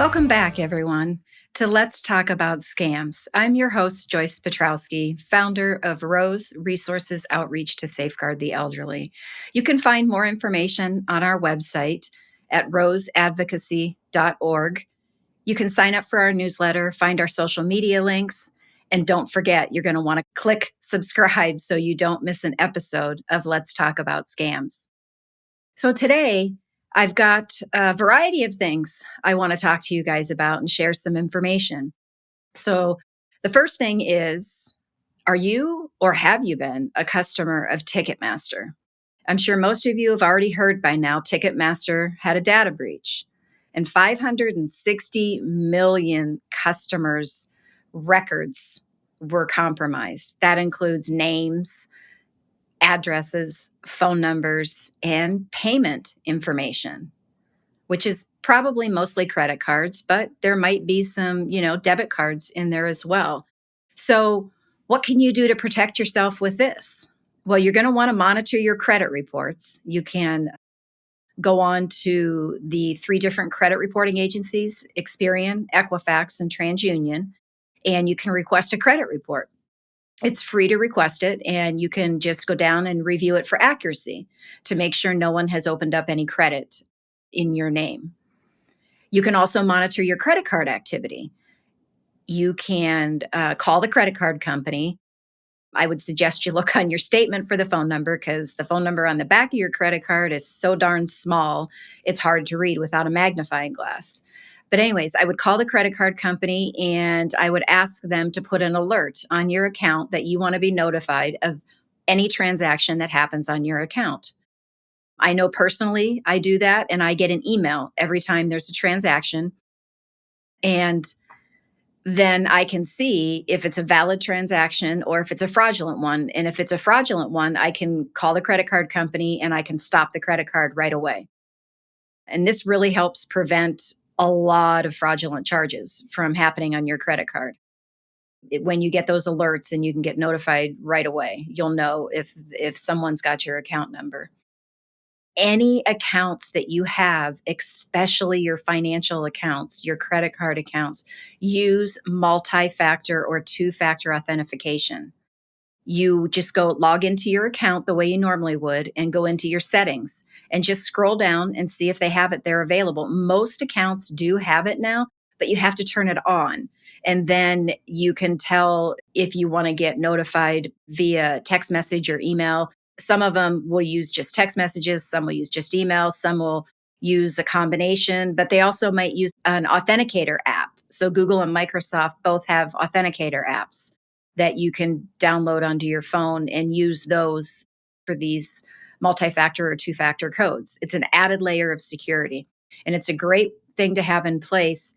Welcome back, everyone, to Let's Talk About Scams. I'm your host, Joyce Petrowski, founder of R.O.S.E Resources Outreach to Safeguard the Elderly. You can find more information on our website at roseadvocacy.org. You can sign up for our newsletter, find our social media links, and don't forget, you're going to want to click subscribe so you don't miss an episode of Let's Talk About Scams. So today, I've got a variety of things I want to talk to you guys about and share some information. So the first thing is, are you or have you been a customer of Ticketmaster? I'm sure most of you have already heard by now Ticketmaster had a data breach, and 560 million customers' records were compromised. That includes names, addresses, phone numbers, and payment information, which is probably mostly credit cards, but there might be some, debit cards in there as well. So, what can you do to protect yourself with this? Well, you're going to want to monitor your credit reports. You can go on to the 3 different credit reporting agencies, Experian, Equifax, and TransUnion, and you can request a credit report. It's free to request it, and you can just go down and review it for accuracy to make sure no one has opened up any credit in your name. You can also monitor your credit card activity. You can call the credit card company. I would suggest you look on your statement for the phone number because the phone number on the back of your credit card is so darn small, it's hard to read without a magnifying glass. But anyways, I would call the credit card company and I would ask them to put an alert on your account that you want to be notified of any transaction that happens on your account. I know personally I do that, and I get an email every time there's a transaction. And then I can see if it's a valid transaction or if it's a fraudulent one. And if it's a fraudulent one, I can call the credit card company and I can stop the credit card right away. And this really helps prevent a lot of fraudulent charges from happening on your credit card. When you get those alerts and you can get notified right away, you'll know if someone's got your account number. Any accounts that you have, especially your financial accounts, your credit card accounts, use multi-factor or 2-factor authentication. You just go log into your account the way you normally would and go into your settings and just scroll down and see if they have it there available. Most accounts do have it now, but you have to turn it on. And then you can tell if you want to get notified via text message or email. Some of them will use just text messages, some will use just email, some will use a combination, but they also might use an authenticator app. So Google and Microsoft both have authenticator apps that you can download onto your phone and use those for these multi-factor or 2-factor codes. It's an added layer of security, and it's a great thing to have in place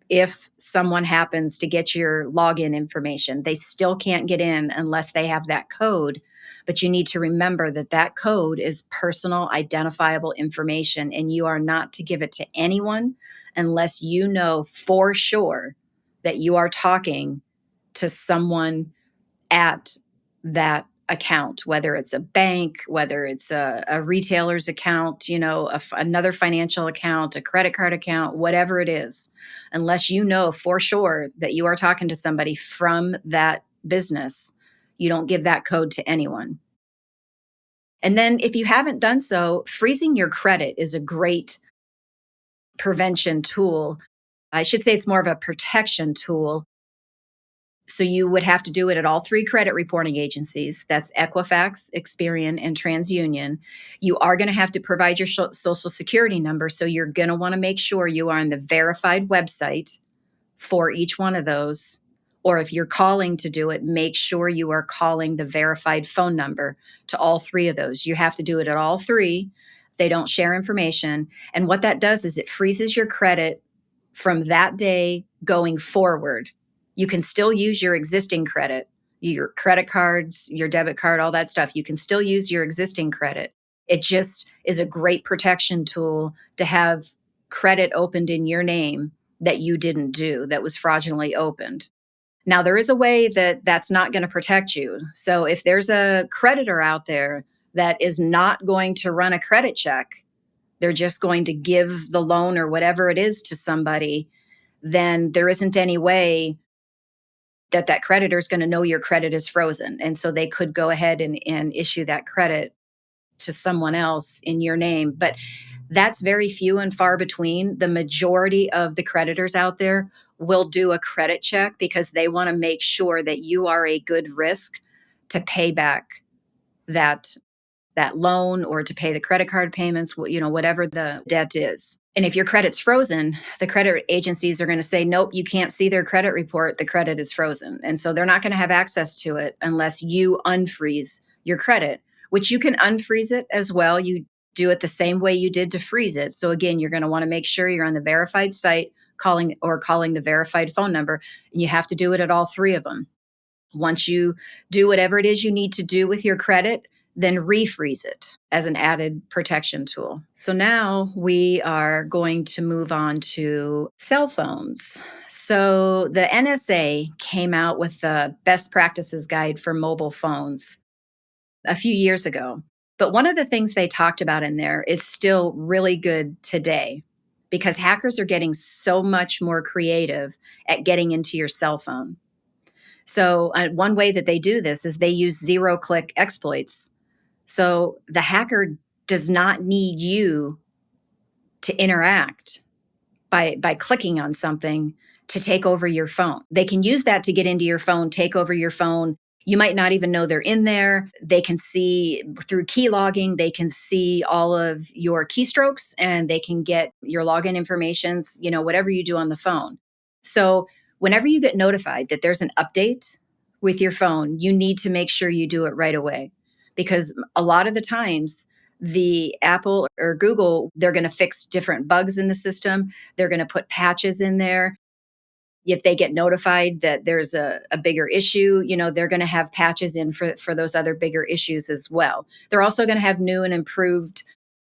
if someone happens to get your login information. They still can't get in unless they have that code, but you need to remember that that code is personal identifiable information, and you are not to give it to anyone unless you know for sure that you are talking to someone at that account, whether it's a bank, whether it's a retailer's account, another financial account, a credit card account, whatever it is, unless you know for sure that you are talking to somebody from that business, you don't give that code to anyone. And then if you haven't done so, freezing your credit is a great prevention tool. I should say it's more of a protection tool. So you would have to do it at all 3 credit reporting agencies. That's Equifax, Experian, and TransUnion. You are going to have to provide your social security number. So you're going to want to make sure you are on the verified website for each one of those. Or if you're calling to do it, make sure you are calling the verified phone number to all 3 of those. You have to do it at all 3. They don't share information. And what that does is it freezes your credit from that day going forward. You can still use your existing credit, your credit cards, your debit card, all that stuff. You can still use your existing credit. It just is a great protection tool to have credit opened in your name that you didn't do, that was fraudulently opened. Now, there is a way that that's not going to protect you. So if there's a creditor out there that is not going to run a credit check, they're just going to give the loan or whatever it is to somebody, then there isn't any way that that creditor is going to know your credit is frozen. And so they could go ahead and issue that credit to someone else in your name. But that's very few and far between. The majority of the creditors out there will do a credit check because they want to make sure that you are a good risk to pay back that that loan or to pay the credit card payments, whatever the debt is. And if your credit's frozen, the credit agencies are going to say, nope, you can't see their credit report. The credit is frozen. And so they're not going to have access to it unless you unfreeze your credit, which you can unfreeze it as well. You do it the same way you did to freeze it. So again, you're going to want to make sure you're on the verified site calling the verified phone number. And you have to do it at all three of them. Once you do whatever it is you need to do with your credit, then refreeze it as an added protection tool. So now we are going to move on to cell phones. So the NSA came out with the best practices guide for mobile phones a few years ago. But one of the things they talked about in there is still really good today because hackers are getting so much more creative at getting into your cell phone. So one way that they do this is they use zero-click exploits. So the hacker does not need you to interact by clicking on something to take over your phone. They can use that to get into your phone, take over your phone. You might not even know they're in there. They can see through key logging, they can see all of your keystrokes and they can get your login informations, whatever you do on the phone. So whenever you get notified that there's an update with your phone, you need to make sure you do it right away. Because a lot of the times, the Apple or Google, they're going to fix different bugs in the system. They're going to put patches in there. If they get notified that there's a bigger issue, they're going to have patches in for those other bigger issues as well. They're also going to have new and improved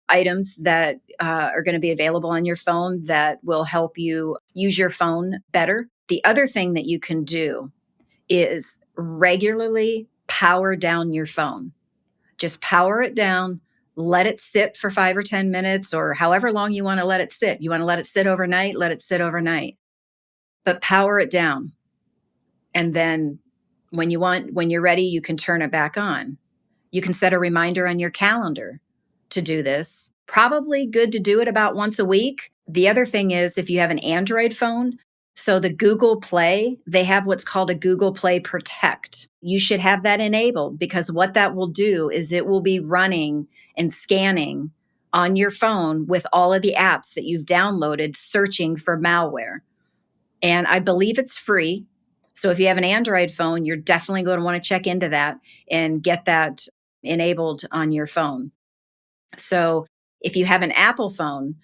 items that are going to be available on your phone that will help you use your phone better. The other thing that you can do is regularly power down your phone. Just power it down, let it sit for 5 or 10 minutes or however long you want to let it sit. You want to let it sit overnight, let it sit overnight. But power it down. And then when you're ready, you can turn it back on. You can set a reminder on your calendar to do this. Probably good to do it about once a week. The other thing is if you have an Android phone, so the Google Play, they have what's called a Google Play Protect. You should have that enabled because what that will do is it will be running and scanning on your phone with all of the apps that you've downloaded, searching for malware. And I believe it's free. So if you have an Android phone, you're definitely going to want to check into that and get that enabled on your phone. So if you have an Apple phone,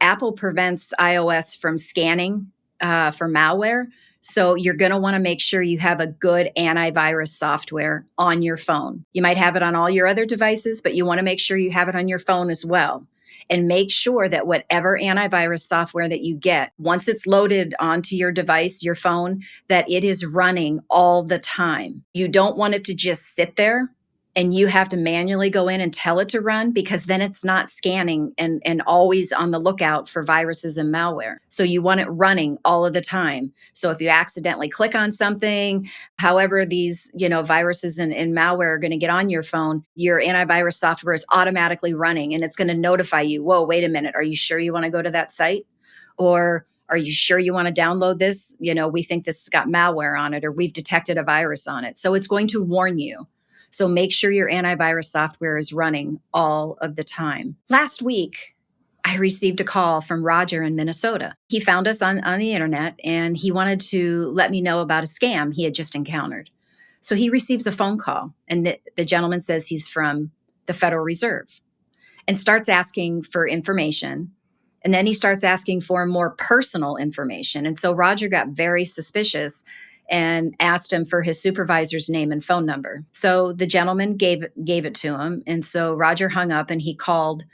Apple prevents iOS from scanning for malware. So you're going to want to make sure you have a good antivirus software on your phone. You might have it on all your other devices, but you want to make sure you have it on your phone as well. And make sure that whatever antivirus software that you get, once it's loaded onto your device, your phone, that it is running all the time. You don't want it to just sit there and you have to manually go in and tell it to run because then it's not scanning and always on the lookout for viruses and malware. So you want it running all of the time. So if you accidentally click on something, however these, viruses and malware are going to get on your phone, your antivirus software is automatically running and it's going to notify you, whoa, wait a minute, are you sure you want to go to that site? Or are you sure you want to download this? We think this has got malware on it or we've detected a virus on it. So it's going to warn you. So make sure your antivirus software is running all of the time. Last week, I received a call from Roger in Minnesota. He found us on the internet and he wanted to let me know about a scam he had just encountered. So he receives a phone call and the gentleman says he's from the Federal Reserve and starts asking for information. And then he starts asking for more personal information. And so Roger got very suspicious and asked him for his supervisor's name and phone number. So the gentleman gave it to him. And so Roger hung up and he called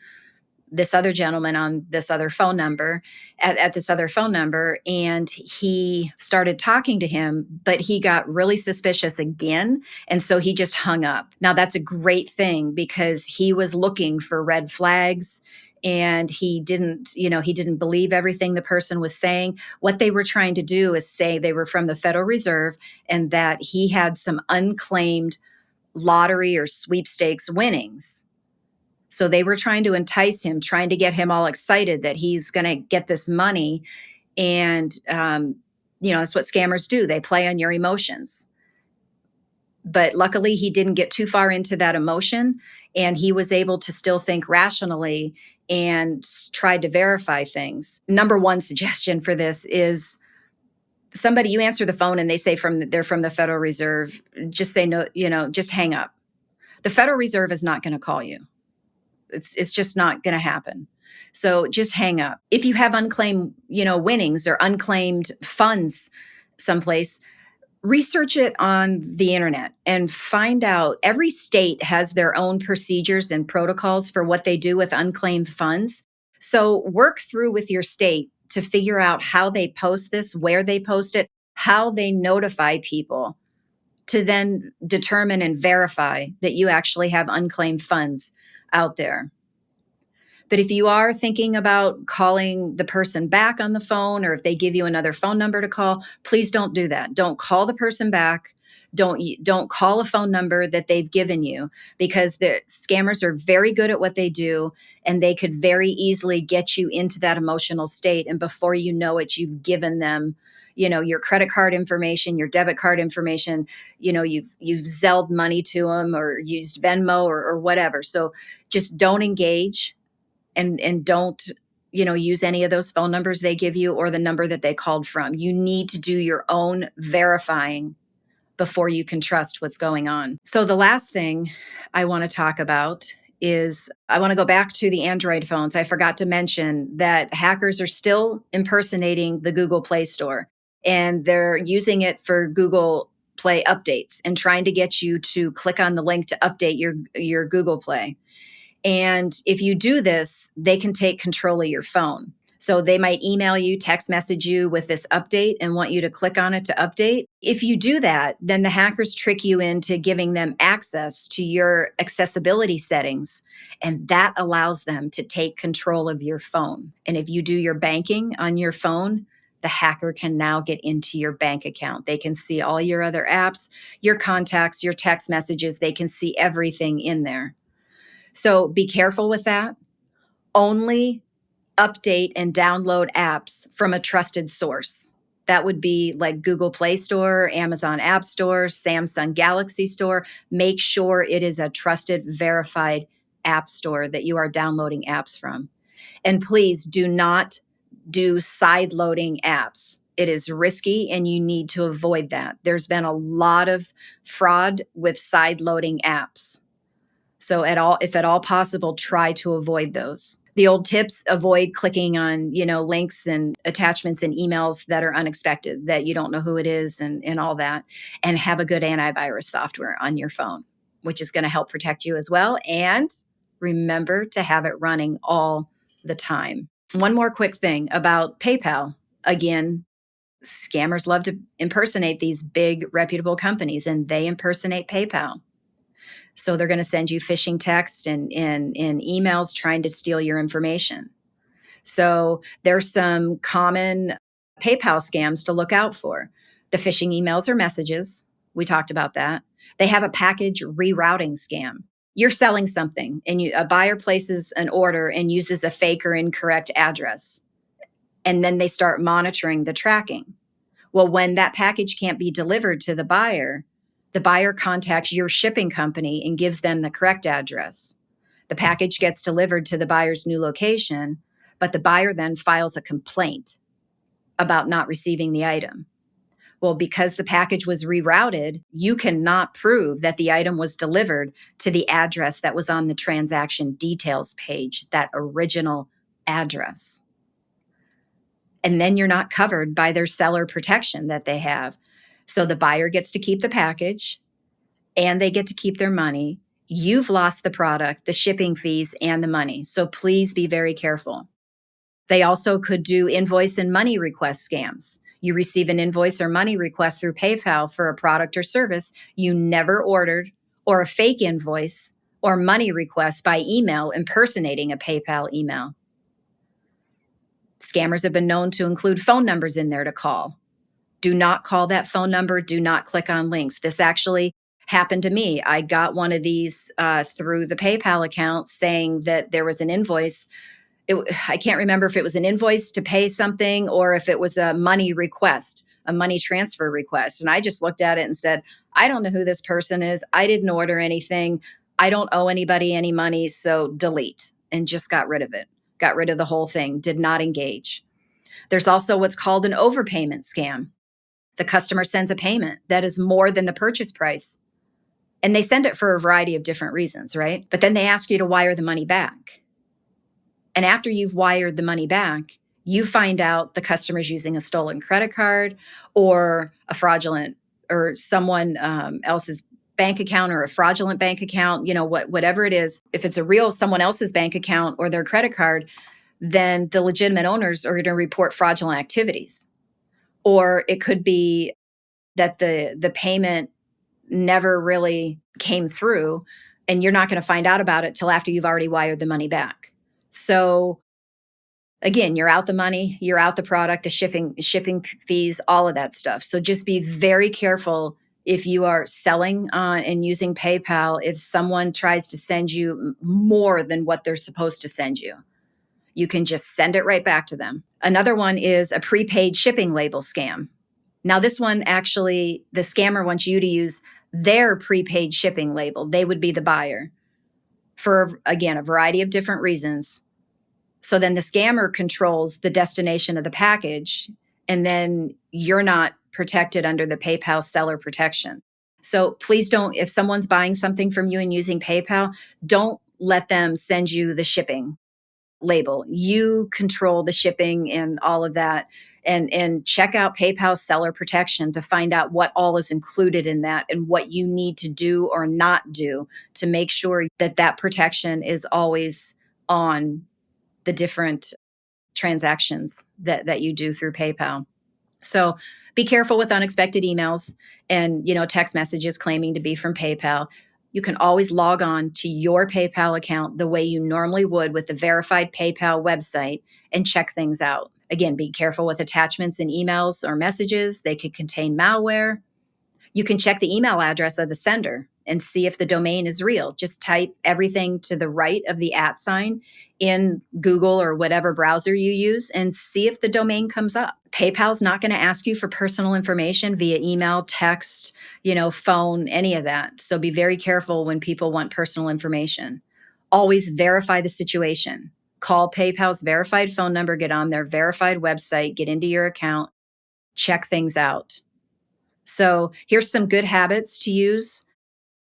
this other gentleman on this other phone number at this other phone number. And he started talking to him, but he got really suspicious again. And so he just hung up. Now that's a great thing because he was looking for red flags and he didn't believe everything the person was saying. What they were trying to do is say they were from the Federal Reserve and that he had some unclaimed lottery or sweepstakes winnings. So they were trying to entice him, trying to get him all excited that he's going to get this money. And, that's what scammers do. They play on your emotions. But luckily, he didn't get too far into that emotion, and he was able to still think rationally and tried to verify things. Number one suggestion for this is somebody, you answer the phone and they say they're from the Federal Reserve, just say no, just hang up. The Federal Reserve is not going to call you. It's just not going to happen. So just hang up. If you have unclaimed, winnings or unclaimed funds someplace, research it on the internet and find out. Every state has their own procedures and protocols for what they do with unclaimed funds. So work through with your state to figure out how they post this, where they post it, how they notify people, to then determine and verify that you actually have unclaimed funds out there. But if you are thinking about calling the person back on the phone, or if they give you another phone number to call, please don't do that. Don't call the person back. Don't call a phone number that they've given you, because the scammers are very good at what they do, and they could very easily get you into that emotional state. And before you know it, you've given them, your credit card information, your debit card information. You've Zelled money to them or used Venmo or whatever. So just don't engage. And don't use any of those phone numbers they give you or the number that they called from. You need to do your own verifying before you can trust what's going on. So the last thing I want to talk about is, I want to go back to the Android phones. I forgot to mention that hackers are still impersonating the Google Play Store, and they're using it for Google Play updates and trying to get you to click on the link to update your Google Play. And if you do this, they can take control of your phone. So they might email you, text message you with this update and want you to click on it to update. If you do that, then the hackers trick you into giving them access to your accessibility settings, and that allows them to take control of your phone. And if you do your banking on your phone, the hacker can now get into your bank account. They can see all your other apps, your contacts, your text messages. They can see everything in there. So be careful with that. Only update and download apps from a trusted source. That would be like Google Play Store, Amazon App Store, Samsung Galaxy Store. Make sure it is a trusted, verified app store that you are downloading apps from. And please do not do side-loading apps. It is risky and you need to avoid that. There's been a lot of fraud with side-loading apps. So if at all possible, try to avoid those. The old tips: avoid clicking on, links and attachments and emails that are unexpected, that you don't know who it is and all that. And have a good antivirus software on your phone, which is going to help protect you as well. And remember to have it running all the time. One more quick thing about PayPal. Again, scammers love to impersonate these big reputable companies, and they impersonate PayPal. So they're going to send you phishing texts and emails trying to steal your information. So there's some common PayPal scams to look out for. The phishing emails or messages. We talked about that. They have a package rerouting scam. You're selling something and a buyer places an order and uses a fake or incorrect address. And then they start monitoring the tracking. Well, when that package can't be delivered to the buyer contacts your shipping company and gives them the correct address. The package gets delivered to the buyer's new location, but the buyer then files a complaint about not receiving the item. Well, because the package was rerouted, you cannot prove that the item was delivered to the address that was on the transaction details page, that original address. And then you're not covered by their seller protection that they have. So the buyer gets to keep the package and they get to keep their money. You've lost the product, the shipping fees, and the money. So please be very careful. They also could do invoice and money request scams. You receive an invoice or money request through PayPal for a product or service you never ordered, or a fake invoice or money requests by email impersonating a PayPal email. Scammers have been known to include phone numbers in there to call. Do not call that phone number. Do not click on links. This actually happened to me. I got one of these through the PayPal account saying that there was an invoice. I can't remember if it was an invoice to pay something or if it was a money request, a money transfer request. And I just looked at it and said, I don't know who this person is. I didn't order anything. I don't owe anybody any money. So delete, and just got rid of it. Got rid of the whole thing, did not engage. There's also what's called an overpayment scam. The customer sends a payment that is more than the purchase price. And they send it for a variety of different reasons, right? But then they ask you to wire the money back. And after you've wired the money back, you find out the customer's using a stolen credit card or a fraudulent or someone else's bank account or a fraudulent bank account, whatever it is. If it's a real someone else's bank account or their credit card, then the legitimate owners are going to report fraudulent activities. Or it could be that the payment never really came through and you're not going to find out about it till after you've already wired the money back. So again, you're out the money, you're out the product, the shipping fees, all of that stuff. So just be very careful if you are selling and using PayPal, if someone tries to send you more than what they're supposed to send you. You can just send it right back to them. Another one is a prepaid shipping label scam. Now, this one actually, the scammer wants you to use their prepaid shipping label. They would be the buyer for, again, a variety of different reasons. So then the scammer controls the destination of the package, and then you're not protected under the PayPal seller protection. So please don't, if someone's buying something from you and using PayPal, don't let them send you the shipping label. You control the shipping and all of that. And check out PayPal seller protection to find out what all is included in that and what you need to do or not do to make sure that that protection is always on the different transactions that you do through PayPal. So be careful with unexpected emails and, text messages claiming to be from PayPal. You can always log on to your PayPal account the way you normally would with the verified PayPal website and check things out. Again, be careful with attachments in emails or messages. They could contain malware. You can check the email address of the sender and see if the domain is real. Just type everything to the right of the @ sign in Google or whatever browser you use and see if the domain comes up. PayPal's not going to ask you for personal information via email, text, phone, any of that. So be very careful when people want personal information. Always verify the situation. Call PayPal's verified phone number, get on their verified website, get into your account, check things out. So here's some good habits to use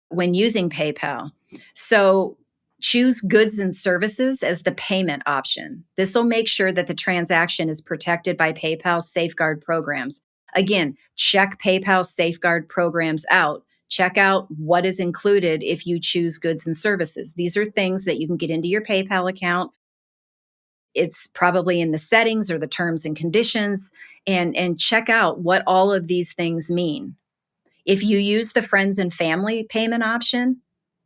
when using PayPal. So choose goods and services as the payment option. This will make sure that the transaction is protected by PayPal's safeguard programs. Again, check PayPal's safeguard programs out. Check out what is included if you choose goods and services. These are things that you can get into your PayPal account. It's probably in the settings or the terms and conditions, and check out what all of these things mean. If you use the friends and family payment option,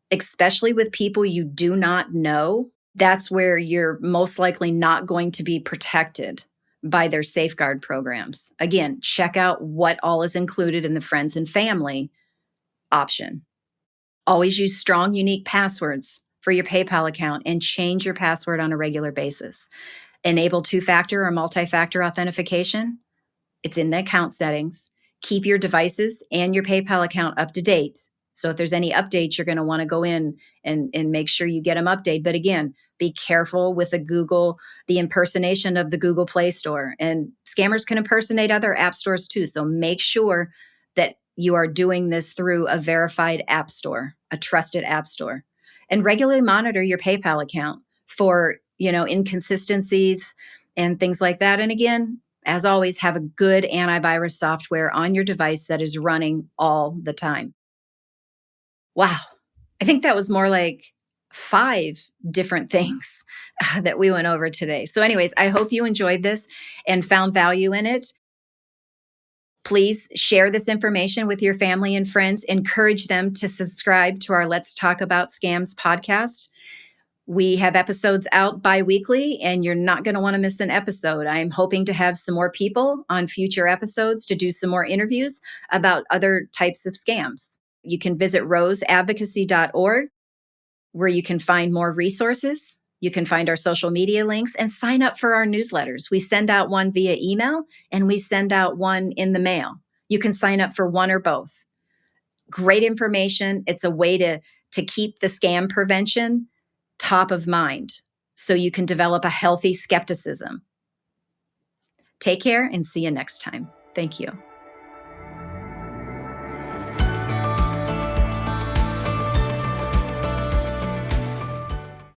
especially with people you do not know, that's where you're most likely not going to be protected by their safeguard programs. Again, check out what all is included in the friends and family option. Always use strong, unique passwords for your PayPal account and change your password on a regular basis. Enable two-factor or multi-factor authentication. It's in the account settings. Keep your devices and your PayPal account up to date. So if there's any updates, you're going to want to go in and make sure you get them updated. But again, be careful with the impersonation of the Google Play Store. And scammers can impersonate other app stores too. So make sure that you are doing this through a verified app store, a trusted app store. And regularly monitor your PayPal account for, inconsistencies and things like that. And again, as always, have a good antivirus software on your device that is running all the time. Wow. I think that was more like 5 different things that we went over today. So anyways, I hope you enjoyed this and found value in it. Please share this information with your family and friends. Encourage them to subscribe to our Let's Talk About Scams podcast. We have episodes out bi-weekly, and you're not going to want to miss an episode. I'm hoping to have some more people on future episodes to do some more interviews about other types of scams. You can visit roseadvocacy.org, where you can find more resources. You can find our social media links and sign up for our newsletters. We send out one via email and we send out one in the mail. You can sign up for one or both. Great information. It's a way to keep the scam prevention top of mind so you can develop a healthy skepticism. Take care and see you next time. Thank you.